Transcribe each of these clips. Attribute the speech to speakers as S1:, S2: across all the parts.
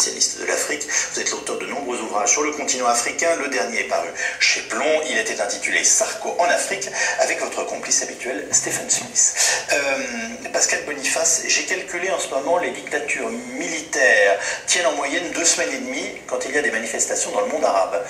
S1: Spécialiste de l'Afrique, vous êtes l'auteur de nombreux ouvrages sur le continent africain. Le dernier est paru chez Plomb. Il était intitulé Sarko en Afrique, avec votre complice habituel Stephen Smith. Pascal Boniface, j'ai calculé en ce moment, les dictatures militaires tiennent en moyenne 2 semaines et demie quand il y a des manifestations dans le monde arabe.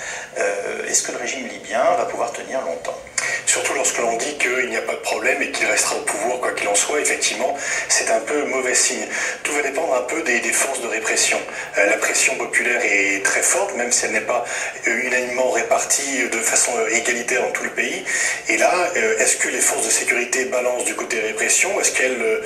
S1: Est-ce que le régime libyen va pouvoir tenir longtemps?
S2: Surtout lorsque l'on dit qu'il n'y a pas de problème et qu'il restera au pouvoir quoi qu'il en soit, effectivement, c'est un peu mauvais signe. Tout va dépendre un peu des forces de répression. La pression populaire est très forte, même si elle n'est pas unanimement répartie de façon égalitaire dans tout le pays. Et là, est-ce que les forces de sécurité balancent du côté répression? Est-ce qu'elles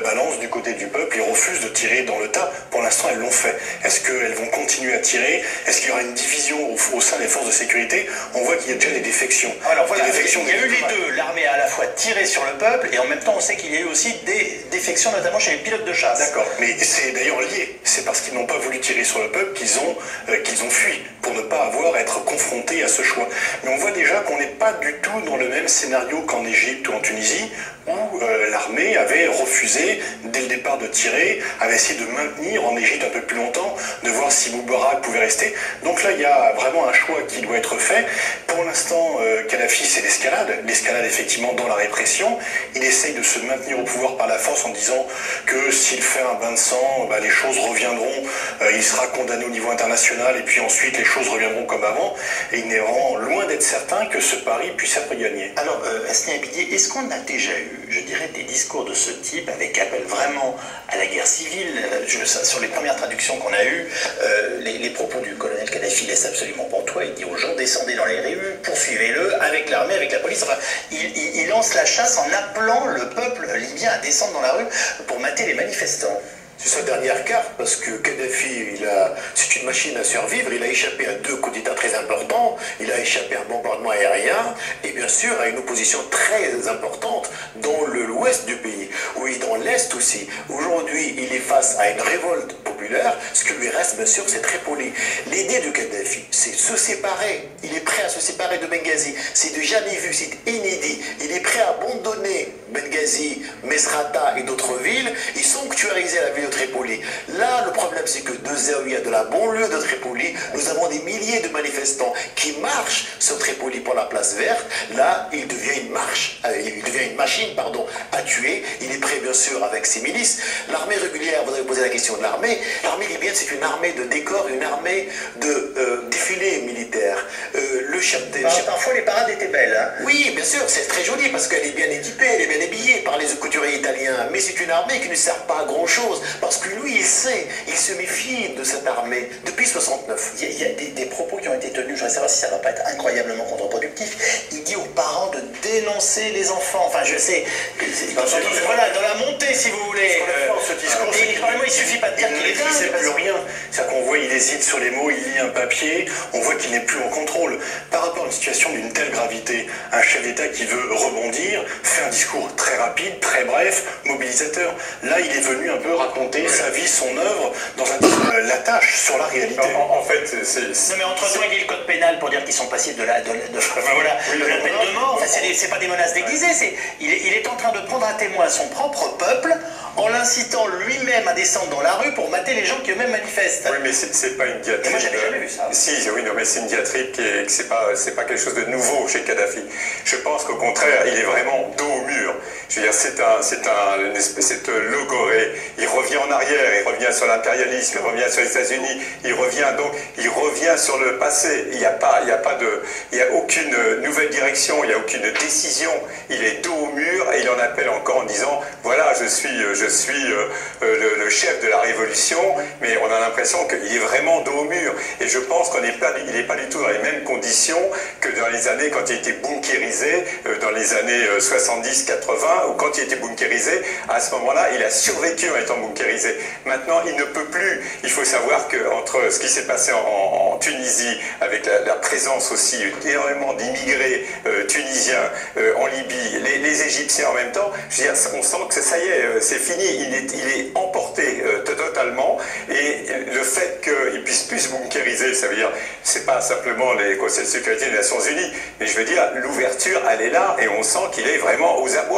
S2: balancent du côté du peuple et refusent de tirer dans le tas? Pour l'instant, elles l'ont fait. Est-ce qu'elles vont continuer à tirer? Est-ce qu'il y aura une division au sein des forces de sécurité? On voit qu'il y a déjà des défections.
S1: Alors voilà, il y a eu les deux. L'armée a à la fois tiré sur le peuple et en même temps on sait qu'il y a eu aussi des défections, notamment chez les pilotes de chasse.
S2: D'accord, mais c'est d'ailleurs lié. C'est parce qu'ils n'ont pas voulu tirer sur le peuple qu'ils ont fui, pour ne pas avoir à être confrontés à ce choix. Mais on voit déjà qu'on n'est pas du tout dans le même scénario qu'en Égypte ou en Tunisie, où l'armée avait refusé dès le départ de tirer, avait essayé de maintenir en Égypte un peu plus longtemps, de voir si Moubarak pouvait rester. Donc là, il y a vraiment un choix qui doit être fait. Pour l'instant, Kadhafi, c'est l'escalade effectivement dans la répression. Il essaye de se maintenir au pouvoir par la force en disant que s'il fait un bain de sang, les choses reviendront, il sera condamné au niveau international et puis ensuite les choses reviendront comme avant. Et il est vraiment loin d'être certain que ce pari puisse être gagné.
S1: Alors, Asnia Abidi, est-ce qu'on a déjà eu, je dirais, des discours de ce type avec appel vraiment à la guerre civile? Sur les premières traductions qu'on a eues, les propos du colonel Kadhafi laissent absolument pantois. Il dit aux gens, descendez dans les rues, poursuivez-le avec l'armée, avec la police. Enfin, il lance la chasse en appelant le peuple libyen à descendre dans la rue pour mater les manifestants.
S3: C'est sa dernière carte, parce que Kadhafi, c'est une machine à survivre. Il a échappé à 2 coups d'État très importants, il a échappé à un bombardement aérien, et bien sûr à une opposition très importante dans l'ouest du pays, oui, dans l'est aussi. Aujourd'hui, il est face à une révolte populaire. Ce que lui reste, bien sûr, c'est Tripoli. L'idée de Kadhafi, c'est se séparer. Il est prêt à se séparer de Benghazi. C'est de jamais vu, c'est inédit. Il est prêt à abandonner Benghazi, Mesrata et d'autres villes et sanctuariser la ville de Tripoli. Là, le problème, c'est que de Zaouïa, de la banlieue de Tripoli, nous avons des milliers de manifestants qui marchent sur Tripoli pour la place verte. Là, il devient une machine, à tuer. Il est prêt, bien sûr, avec ses milices. L'armée régulière, vous avez posé la question de l'armée. L'armée libyenne, c'est une armée de décor, une armée de défilés militaires.
S1: Parfois, les parades étaient belles. Hein.
S3: Oui, bien sûr, c'est très joli parce qu'elle est bien équipée, elle est bien habillée par les couturiers italiens. Mais c'est une armée qui ne sert pas à grand-chose parce que lui, il se méfie de cette armée depuis 69.
S1: Il y a des propos qui ont été tenus, je voudrais savoir si ça ne va pas être incroyablement contre-productif. Il dit aux parents de dénoncer les enfants. Enfin, je sais, voilà, dans la montée, si vous voulez.
S2: Ce discours,
S1: il ne suffit pas de dire qu'il est
S2: il ne sait plus rien. C'est-à-dire qu'on voit, il hésite sur les mots, il lit un papier, on voit qu'il n'est plus en contrôle. Par rapport à une situation d'une telle gravité, un chef d'État qui veut rebondir fait un discours très rapide, très bref, mobilisateur. Là, il est venu un peu raconter sa vie, son œuvre, dans un discours l'attache sur la réalité.
S4: En fait, c'est...
S1: Non, mais entre-temps, il y a le code pénal pour dire qu'ils sont passibles de la peine de mort. Enfin, c'est pas des menaces déguisées. Il est en train de prendre à témoin son propre peuple en l'incitant lui-même à descendre dans la rue pour mater les gens qui eux-mêmes manifestent.
S4: Oui, mais c'est pas une diatribe.
S1: Et moi, j'avais jamais vu ça.
S4: Si, oui, non, mais c'est une diatribe c'est pas quelque chose de nouveau chez Kadhafi. Je pense qu'au contraire, il est vraiment dos au mur. Je veux dire, c'est logoré. Il revient en arrière, il revient sur l'impérialisme, il revient sur les États-Unis, il revient sur le passé. Il n'y a aucune nouvelle direction, il n'y a aucune décision. Il est dos au mur et il en appelle encore en disant, voilà, je suis le chef de la révolution, mais on a l'impression qu'il est vraiment dos au mur. Et je pense qu'il n'est pas du tout dans les mêmes conditions que dans les années quand il était bunkérisé, dans les années 70-80, ou quand il était bunkérisé, à ce moment-là, il a survécu en étant bunkérisé. Maintenant, il ne peut plus. Il faut savoir qu'entre ce qui s'est passé en Tunisie, avec la présence aussi énormément d'immigrés tunisiens en Libye, les Égyptiens en même temps, je veux dire, on sent que ça y est, c'est fini, il est emporté totalement, et le fait qu'il puisse plus se bunkériser, ça veut dire, c'est pas simplement les conseils de sécurité des Nations Unies, mais je veux dire, l'ouverture, elle est là, et on sent qu'il est vraiment aux abois.